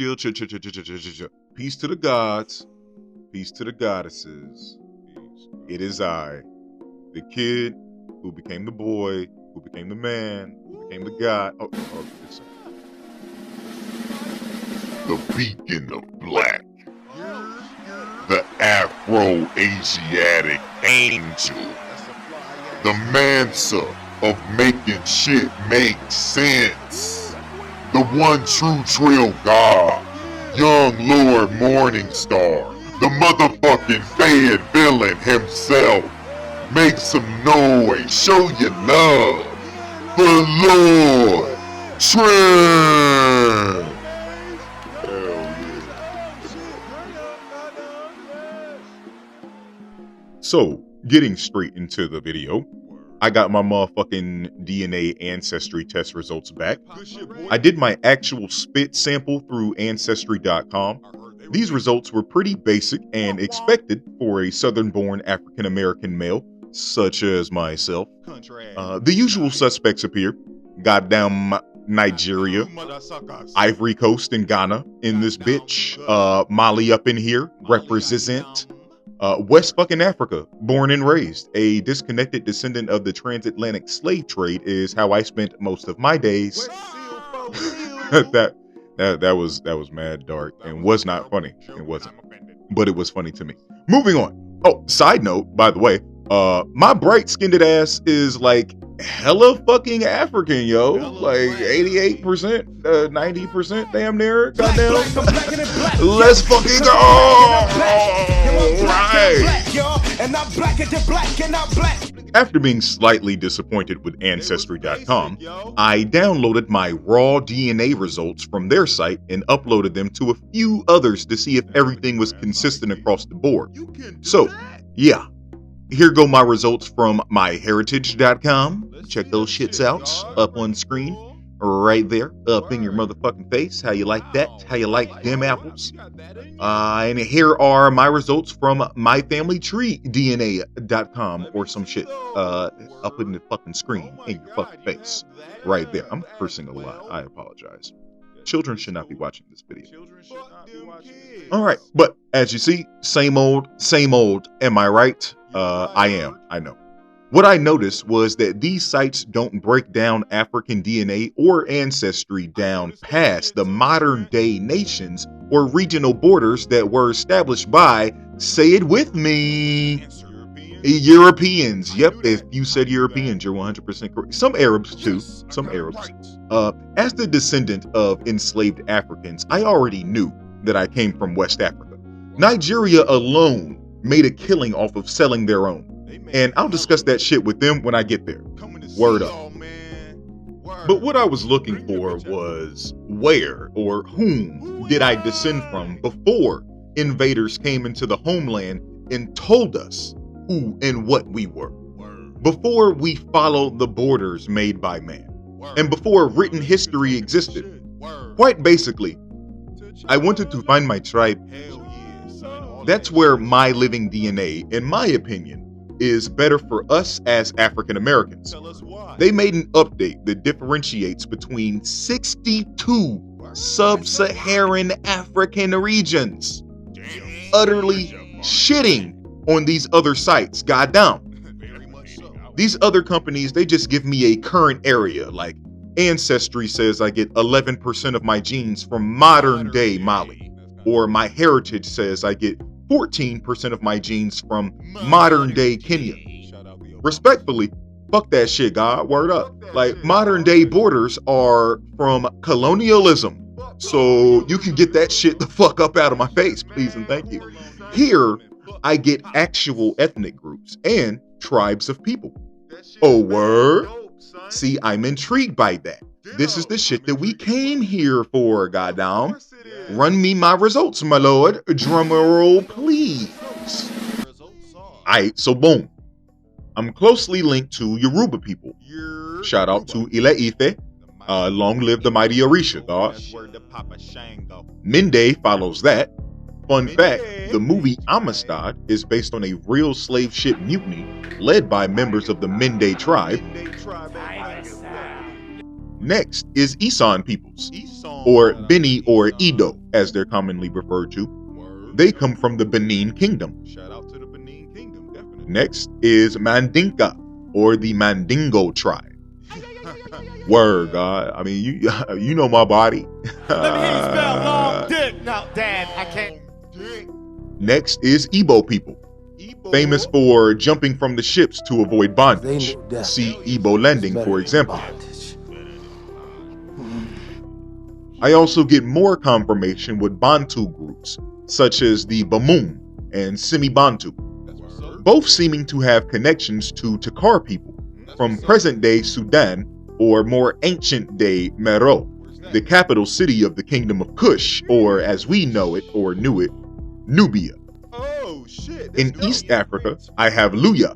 chill. Peace to the gods. Peace to the goddesses. It is I, the kid who became the boy, who became the man, who became the god. The beacon of black. The Afro-Asiatic angel. The Mansa of making shit make sense. The one true trail god. Young Lord Morningstar. The motherfucking fan villain himself. Make some noise. Show your love. For Lord Trent. So, getting straight into the video, I got my motherfucking DNA Ancestry test results back. I did my actual spit sample through Ancestry.com. These results were pretty basic and expected for a Southern-born African-American male, such as myself. The usual suspects appear. Goddamn Nigeria, Ivory Coast and Ghana in this bitch. Mali up in here, represent. West fucking Africa, born and raised. A disconnected descendant of the transatlantic slave trade is how I spent most of my days. that was mad dark and was not funny. It wasn't, but it was funny to me. Moving on. Oh, side note, by the way, my bright-skinned ass is like hella fucking African, yo. Like 88%, 90% damn near. Goddamn. Let's fucking go. Right. After being slightly disappointed with Ancestry.com, I downloaded my raw DNA results from their site and uploaded them to a few others to see if everything was consistent across the board. So, yeah. Here go my results from myheritage.com. Check those shits out up on screen. Right there, up in your motherfucking face. How you like that? How you like them apples? And here are my results from myfamilytreedna.com or some shit. Up in the fucking screen in your fucking face. Right there. I'm cursing a lot. I apologize. Children should not be watching this video. Alright, but as you see, same old, am I right? I am, I know. What I noticed was that these sites don't break down African DNA or ancestry down past the modern day nations or regional borders that were established by, say it with me, Europeans. Yep, if you said Europeans, you're 100% correct. Some Arabs too, some Arabs. As the descendant of enslaved Africans, I already knew that I came from West Africa. Nigeria alone made a killing off of selling their own. And I'll discuss that shit with them when I get there. Word up. But what I was looking for was where or whom did I descend from before invaders came into the homeland and told us who and what we were. Before we followed the borders made by man. And before written history existed. Quite basically, I wanted to find my tribe. That's where my living DNA, in my opinion, is better for us as African Americans. They made an update that differentiates between 62 sub-Saharan African regions, utterly shitting on these other sites. Goddamn. These other companies, they just give me a current area. Like Ancestry says I get 11% of my genes from modern day Mali, or my heritage says I get 14% of my genes from modern day Kenya. Respectfully, fuck that shit, God. Word up. Like, modern day borders are from colonialism. So you can get that shit the fuck up out of my face, please and thank you. Here, I get actual ethnic groups and tribes of people. Oh, word? See, I'm intrigued by that. This is the shit that we came here for, goddamn. Run me my results, my lord. Drum roll, please. Alright, so boom. I'm closely linked to Yoruba people. Shout out to Ile Ife. Long live the mighty Orisha, God. Mende follows that. Fun fact, the movie Amistad is based on a real slave ship mutiny led by members of the Mende tribe. Next is Isan peoples, or Beni or Edo. as they're commonly referred to. They come from the Benin Kingdom. Shout out to the Benin Kingdom, definitely. Next is Mandinka, or the Mandingo tribe. Word, God. I mean, you know my body. Let me hear you spell long dick. No, Dad, I can't. Next is Igbo people, famous for jumping from the ships to avoid bondage. See Igbo landing, for example. I also get more confirmation with Bantu groups, such as the Bamum and Semi-Bantu, both seeming to have connections to Takar people from present-day Sudan, or more ancient-day Meroe, the capital city of the Kingdom of Kush, or as we know it or knew it, Nubia. Oh shit. In East Africa, I have Luya,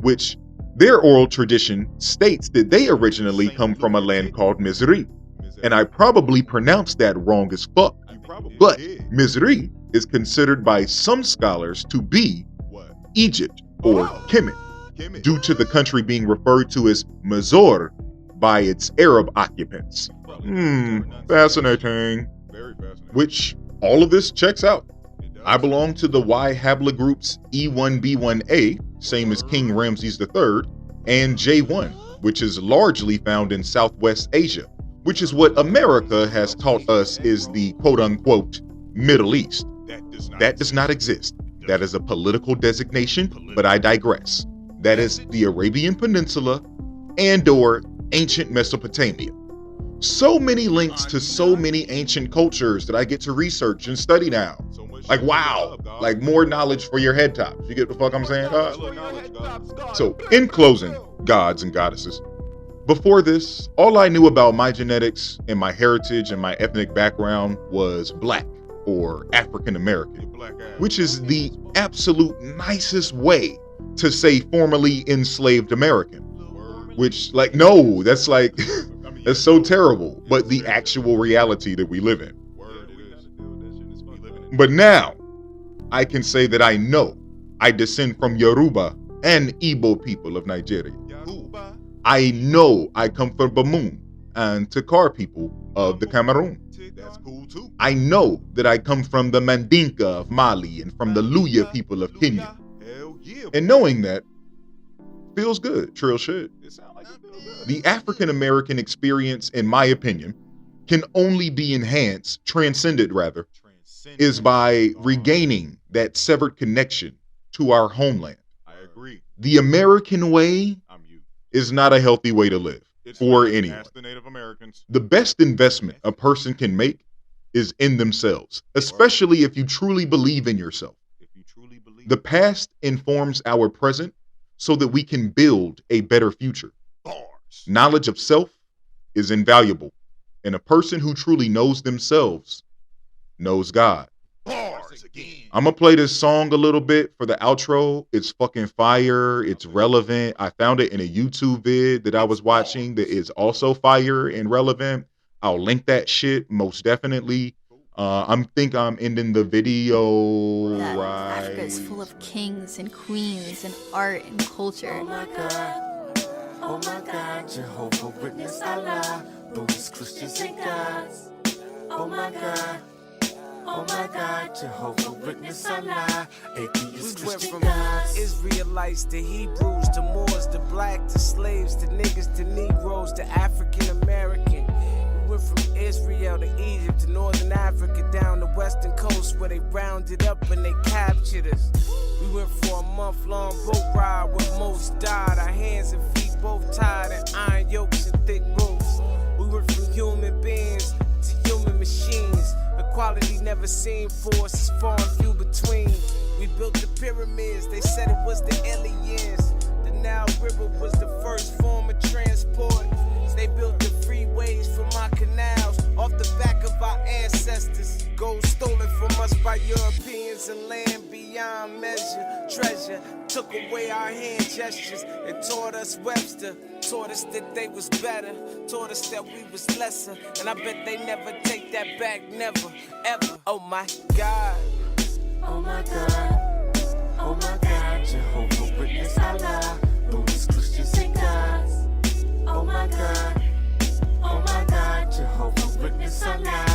which their oral tradition states that they originally come from a land called Mizri. And I probably pronounced that wrong as fuck. But Mizri is considered by some scholars to be Egypt or Kemet, due to the country being referred to as Mazor by its Arab occupants. Fascinating. Very fascinating. Which all of this checks out. I belong to the Y haplogroups E1B1A, same as King Ramses III, and J1, which is largely found in Southwest Asia, which is what America has taught us is the quote-unquote Middle East. That does not exist. That is a political designation, but I digress. That is the Arabian Peninsula and/or ancient Mesopotamia. So many links to so many ancient cultures that I get to research and study now. Like, wow, like more knowledge for your head tops. You get the fuck I'm saying? So, in closing, gods and goddesses, before this, all I knew about my genetics and my heritage and my ethnic background was Black or African American, which is the absolute nicest way to say formerly enslaved American. Which, like, no, that's like, that's so terrible, but the actual reality that we live in. But now, I can say that I know I descend from Yoruba and Igbo people of Nigeria. I know I come from Bamum and Takar people of the Cameroon. That's cool too. I know that I come from the Mandinka of Mali and from the Luya people of Kenya. Hell yeah. And knowing that feels good, Trill shit. It sounds like it feels good. The African American experience, in my opinion, can only be enhanced, transcended rather, is by regaining that severed connection to our homeland. I agree. The American way I'm you. is not a healthy way to live for anyone. Ask the Native Americans. The best investment a person can make is in themselves, especially if you truly believe in yourself. If you truly believe. The past informs our present so that we can build a better future. Bars. Knowledge of self is invaluable, and a person who truly knows themselves knows God. Bars again. I'm gonna play this song a little bit for the outro. It's fucking fire. It's relevant. I found it in a YouTube vid that I was watching that is also fire and relevant. I'll link that shit most definitely. I'm ending the video right. Africa is full of kings and queens and art and culture. Oh my God, Jehovah Witness Allah, Buddhists, Christians, and gods. Oh my God, Jehovah Witness Allah, atheists, Christian gods. Israelites, the Hebrews, the Moors, the black, the slaves, the niggas, the Negroes, the African American. We went from Israel to Egypt to Northern Africa down the western coast where they rounded up and they captured us. We went for a month-long boat ride where most died. Our hands and feet both tied in iron yokes and thick ropes. We went from human beings to human machines. Equality never seen for us, is far and few between. We built the pyramids, they said it was the aliens. The Nile River was the first form of transport. They built the freeways from our canals off the back of our ancestors. Gold stolen from us by Europeans and land beyond measure. Treasure took away our hand gestures and taught us Webster. Taught us that they was better, taught us that we was lesser. And I bet they never take that back, never, ever. Oh my God. Oh my God, Jehovah Witness Allah, Buddhists, Christians, and gods. Oh my God, Jehovah Witness Allah.